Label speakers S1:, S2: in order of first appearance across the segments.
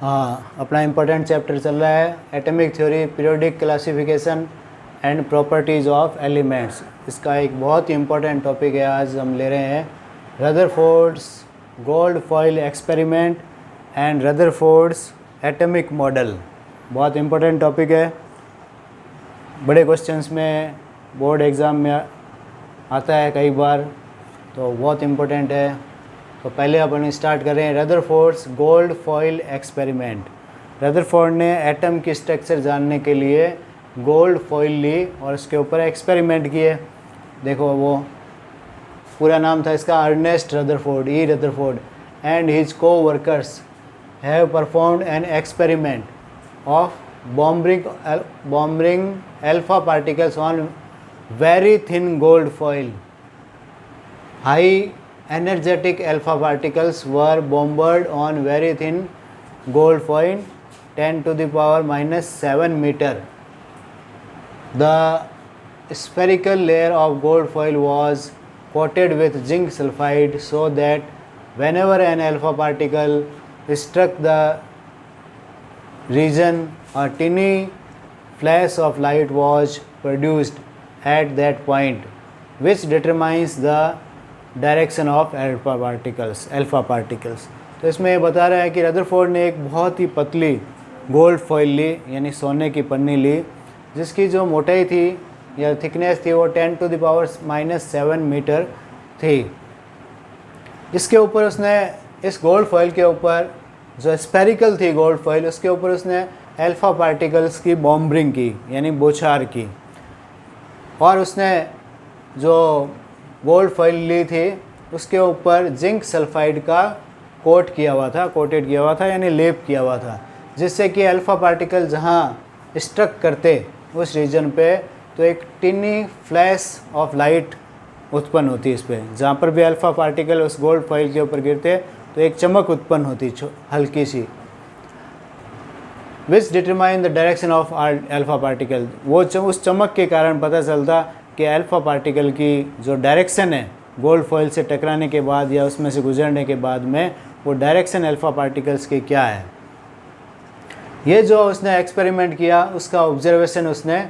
S1: हाँ, अपना important chapter चल रहा है atomic theory, periodic classification and properties of elements. इसका एक बहुत ही इम्पोर्टेंट टॉपिक है, आज हम ले रहे हैं Rutherford's gold foil experiment and Rutherford's atomic model. बहुत इम्पोर्टेंट टॉपिक है, बड़े क्वेश्चंस में बोर्ड एग्ज़ाम में आता है कई बार, तो बहुत इम्पोर्टेंट है। तो पहले अपन स्टार्ट कर रहे हैं Rutherford's gold foil experiment. Rutherford ने एटम की स्ट्रक्चर जानने के लिए गोल्ड फॉइल ली और उसके ऊपर एक्सपेरिमेंट किए। देखो वो पूरा नाम था इसका Ernest Rutherford, E Rutherford and his coworkers have performed an experiment of bombing alpha particles on very thin gold foil. High energetic alpha particles were bombarded on very thin gold foil 10 to the power minus 7 meter. The spherical layer of gold foil was coated with zinc sulfide so that whenever an alpha particle struck the region, a tiny flash of light was produced at that point, which determines the direction of alpha particles. तो इसमें ये बता रहा है कि Rutherford ने एक बहुत ही पतली गोल्ड फॉइल ली, यानी सोने की पन्नी ली, जिसकी जो मोटाई थी या थिकनेस थी वो 10 to the power minus 7 metre थी। इसके ऊपर उसने, इस गोल्ड फॉइल के ऊपर जो स्पेरिकल थी गोल्ड फॉइल, उसके ऊपर उसने अल्फा पार्टिकल्स की बॉम्बिंग की, यानी बौछार की। और उसने जो गोल्ड फॉइल ली थी उसके ऊपर जिंक सल्फाइड का कोटेड किया हुआ था यानी लेप किया हुआ था, जिससे कि अल्फ़ा पार्टिकल जहाँ स्ट्रक करते उस रीजन पे तो एक टिनी फ्लैश ऑफ लाइट उत्पन्न होती इस पर। जहाँ पर भी अल्फ़ा पार्टिकल उस गोल्ड फॉइल के ऊपर गिरते तो एक चमक उत्पन्न होती हल्की सी, which determine the direction of alpha particle. वो उस चमक के कारण पता चलता कि अल्फ़ा पार्टिकल की जो डायरेक्शन है गोल्ड फॉइल से टकराने के बाद या उसमें से गुजरने के बाद में, वो डायरेक्शन अल्फ़ा पार्टिकल्स की क्या है। ये जो उसने एक्सपेरिमेंट किया उसका ऑब्जर्वेशन उसने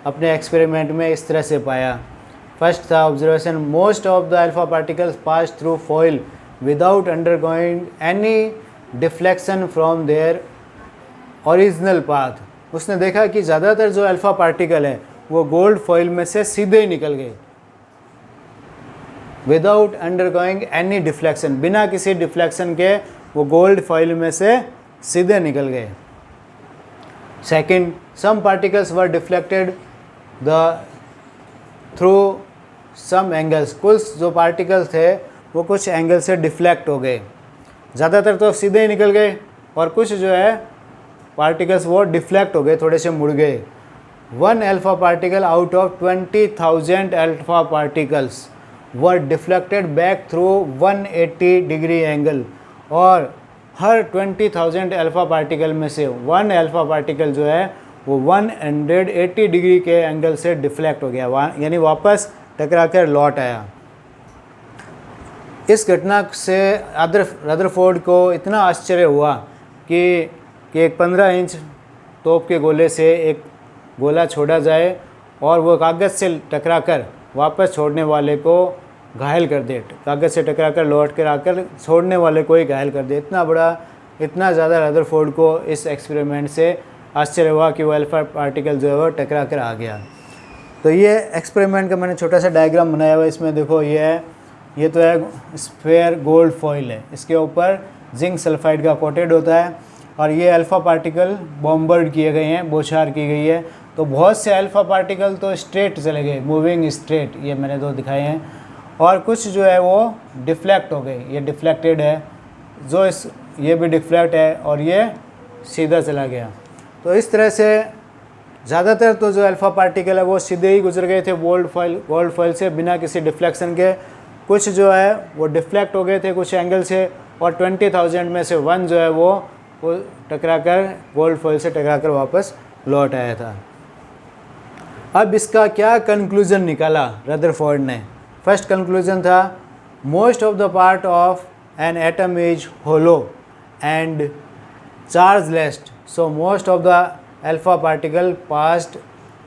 S1: अपने एक्सपेरिमेंट में इस तरह से पाया। फर्स्ट था observation, most of the alpha particles pass through foil without undergoing any deflection from their original path. उसने देखा कि ज़्यादातर जो अल्फ़ा पार्टिकल है वो गोल्ड फॉइल में से सीधे ही निकल गए, विदाउट अंडरगोइंग एनी डिफ्लेक्शन, बिना किसी डिफ्लेक्शन के वो गोल्ड फॉइल में से सीधे निकल गए। Second, some particles were deflected through some angles. कुछ जो पार्टिकल्स थे वो कुछ एंगल से डिफ्लेक्ट हो गए, ज़्यादातर तो सीधे ही निकल गए, और कुछ जो है पार्टिकल्स वो डिफ्लेक्ट हो गए, थोड़े से मुड़ गए। 1 alpha particle out of 20,000 alpha particles were deflected back through 180 degree angle. और हर 20,000 अल्फ़ा पार्टिकल में से 1 अल्फ़ा पार्टिकल जो है वो 180 डिग्री के एंगल से डिफ्लेक्ट हो गया, यानी वापस टकरा कर लौट आया। इस घटना से रदरफोर्ड को इतना आश्चर्य हुआ कि एक 15 इंच तोप के गोले से एक गोला छोड़ा जाए और वो कागज़ से टकराकर वापस छोड़ने वाले को घायल कर दे, कागज़ से टकराकर लौट कर आकर छोड़ने वाले को ही घायल कर दे। इतना ज़्यादा रदरफोर्ड को इस एक्सपेरिमेंट से आश्चर्य हुआ कि वो अल्फ़ा पार्टिकल जो है वो टकरा कर आ गया। तो ये एक्सपेरिमेंट का मैंने छोटा सा डायग्राम बनाया हुआ है, इसमें देखो ये तो है स्फेयर गोल्ड फॉइल है, इसके ऊपर जिंक सल्फाइड का कोटेड होता है, और ये अल्फ़ा पार्टिकल बॉम्बर्ड किए गए हैं, बौछार की गई है। तो बहुत से अल्फ़ा पार्टिकल तो स्ट्रेट चले गए, मूविंग स्ट्रेट, ये मैंने दो दिखाए हैं, और कुछ जो है वो डिफ्लेक्ट हो गए। ये डिफ्लेक्टेड है, ये भी डिफ्लेक्ट है, और ये सीधा चला गया। तो इस तरह से ज़्यादातर तो जो अल्फ़ा पार्टिकल है वो सीधे ही गुजर गए थे गोल्ड फॉइल से बिना किसी डिफ्लेक्शन के। कुछ जो है वो डिफ्लेक्ट हो गए थे कुछ एंगल से, और 20,000 में से 1 जो है वो टकराकर गोल्ड फॉइल से टकराकर वापस लौट आया था। अब इसका क्या कंक्लूजन निकाला रदरफोर्ड ने। फर्स्ट कंक्लूजन था, most of the part of an atom is hollow and chargeless, so most of the alpha particle passed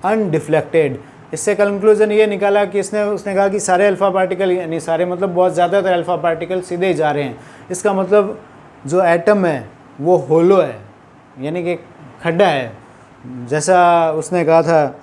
S1: undeflected। इससे कंक्लूजन ये निकाला कि उसने कहा कि सारे अल्फ़ा पार्टिकल, यानी सारे मतलब बहुत ज़्यादातर अल्फ़ा पार्टिकल सीधे ही जा रहे हैं। इसका मतलब जो एटम है वो होलो है, यानी कि खड्डा है। जैसा उसने कहा था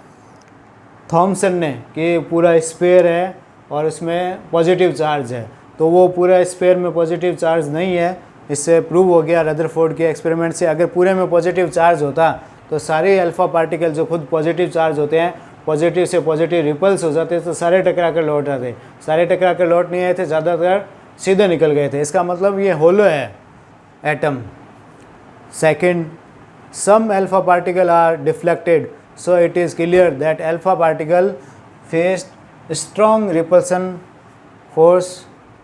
S1: थॉमसन ने कि पूरा स्फीयर है और उसमें पॉजिटिव चार्ज है, तो वो पूरा स्फीयर में पॉजिटिव चार्ज नहीं है। इससे प्रूव हो गया रदरफोर्ड के एक्सपेरिमेंट से। अगर पूरे में पॉजिटिव चार्ज होता तो सारे अल्फ़ा पार्टिकल जो खुद पॉजिटिव चार्ज होते हैं, पॉजिटिव से पॉजिटिव रिपल्स हो जाते, तो सारे टकरा कर लौट आते। सारे टकरा कर लौट नहीं आए थे, ज़्यादातर सीधे निकल गए थे। इसका मतलब ये होलो है atom. Second, some alpha particle are deflected, so it is clear that alpha particle faced strong repulsion force,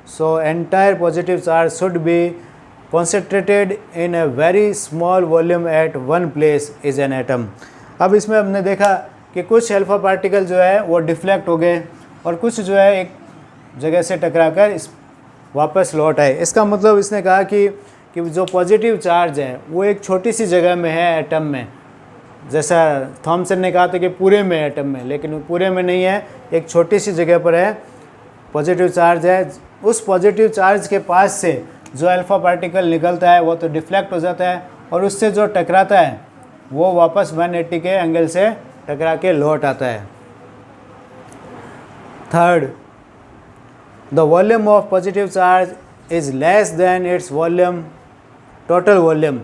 S1: so entire positive charge should be concentrated in a very small volume at one place is an atom। अब इसमें हमने देखा कि कुछ alpha particle जो है वो deflect हो गए और कुछ जो है एक जगह से टकराकर इस वापस लौट आए। इसका मतलब इसने कहा कि जो पॉजिटिव चार्ज है वो एक छोटी सी जगह में है एटम में। जैसा थॉमसन ने कहा था कि पूरे में एटम में, लेकिन पूरे में नहीं है, एक छोटी सी जगह पर है पॉजिटिव चार्ज है। उस पॉजिटिव चार्ज के पास से जो अल्फ़ा पार्टिकल निकलता है वो तो डिफ्लेक्ट हो जाता है और उससे जो टकराता है वो वापस 180 के एंगल से टकरा के लौट आता है। Third, the volume of positive charge is less than its volume total volume.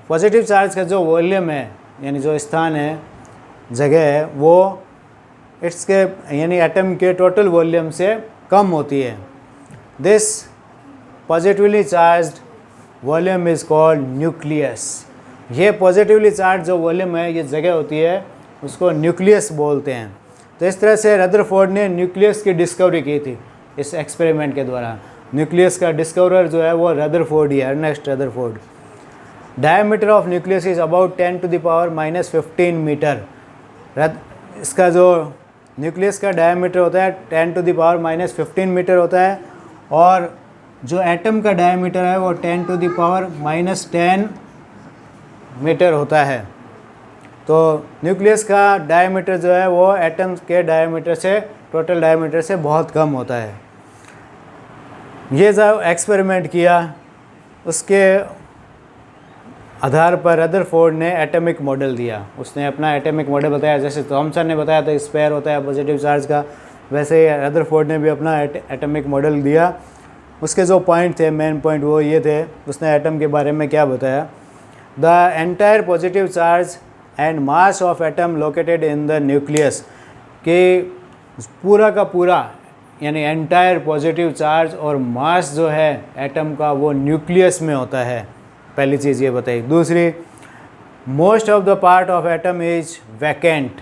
S1: Positive charge का जो वॉल्यूम है, यानी जो स्थान है, जगह है, वो इसके यानी एटम के टोटल वॉल्यूम से कम होती है। This positively charged volume is called nucleus. ये पॉजिटिवली चार्ज जो वॉल्यूम है, ये जगह होती है, उसको न्यूक्लियस बोलते हैं। तो इस तरह से रदरफोर्ड ने न्यूक्लियस की डिस्कवरी की थी इस एक्सपेरिमेंट के द्वारा। न्यूक्लियस का डिस्कवरर जो है वो रदरफोर्ड ही है, Ernest Rutherford. Diameter of nucleus is about 10 to the power -15 metre. इसका जो न्यूक्लियस का डायमीटर होता है 10 to the power -15 मीटर होता है, और जो एटम का डायमीटर है वो 10 to the power -10 मीटर होता है। तो न्यूक्लियस का डायमीटर जो है वो एटम के डायमीटर से, टोटल डायमीटर से बहुत कम होता है। ये जो एक्सपेरिमेंट किया उसके आधार पर रदरफोर्ड ने एटॉमिक मॉडल दिया। उसने अपना एटॉमिक मॉडल बताया। जैसे थॉमसन ने बताया था स्पेयर होता है पॉजिटिव चार्ज का, वैसे ही रदरफोर्ड ने भी अपना एटॉमिक मॉडल दिया। उसके जो पॉइंट थे, मेन पॉइंट वो ये थे, उसने एटम के बारे में क्या बताया। The entire positive charge and mass of atom located in the nucleus, कि पूरा का पूरा यानी एंटायर पॉजिटिव चार्ज और मास जो है एटम का वो न्यूक्लियस में होता है। पहली चीज़ ये बताई। दूसरी, most of the part of atom is vacant.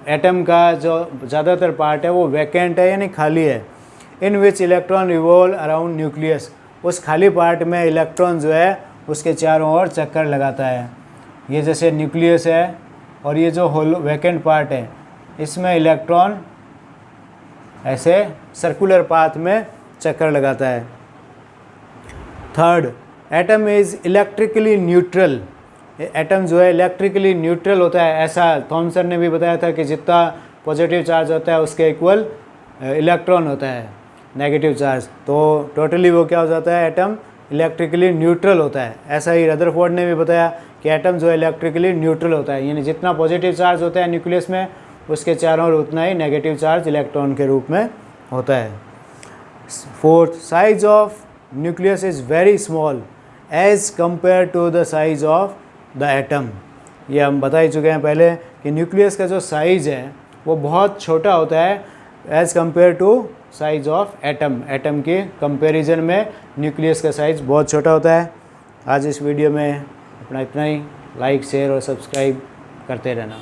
S1: Atom का जो ज़्यादातर पार्ट है वो वैकेंट है, यानी खाली है। In which electron revolve around nucleus. उस खाली पार्ट में इलेक्ट्रॉन जो है उसके चारों ओर चक्कर लगाता है। ये जैसे न्यूक्लियस है और ये जो होलो वैकेंट पार्ट है, इसमें इलेक्ट्रॉन ऐसे सर्कुलर पाथ में चक्कर लगाता है। Third, atom is electrically neutral. Atom जो है इलेक्ट्रिकली न्यूट्रल होता है। ऐसा थॉमसन ने भी बताया था कि जितना पॉजिटिव चार्ज होता है उसके इक्वल इलेक्ट्रॉन होता है नेगेटिव चार्ज। तो टोटली वो क्या हो जाता है, एटम इलेक्ट्रिकली न्यूट्रल होता है। ऐसा ही रदरफोर्ड ने भी बताया कि एटम जो है इलेक्ट्रिकली न्यूट्रल होता है, यानी जितना पॉजिटिव चार्ज होता है न्यूक्लियस में उसके चारों ओर उतना ही नेगेटिव चार्ज इलेक्ट्रॉन के रूप में होता है। Fourth, size of nucleus is very small as compare to the size of the atom. ये हम बता ही चुके हैं पहले कि न्यूक्लियस का जो साइज़ है वो बहुत छोटा होता है as compare to size of atom. Atom के कंपैरिजन में न्यूक्लियस का साइज़ बहुत छोटा होता है। आज इस वीडियो में अपना इतना ही। लाइक, शेयर और सब्सक्राइब करते रहना।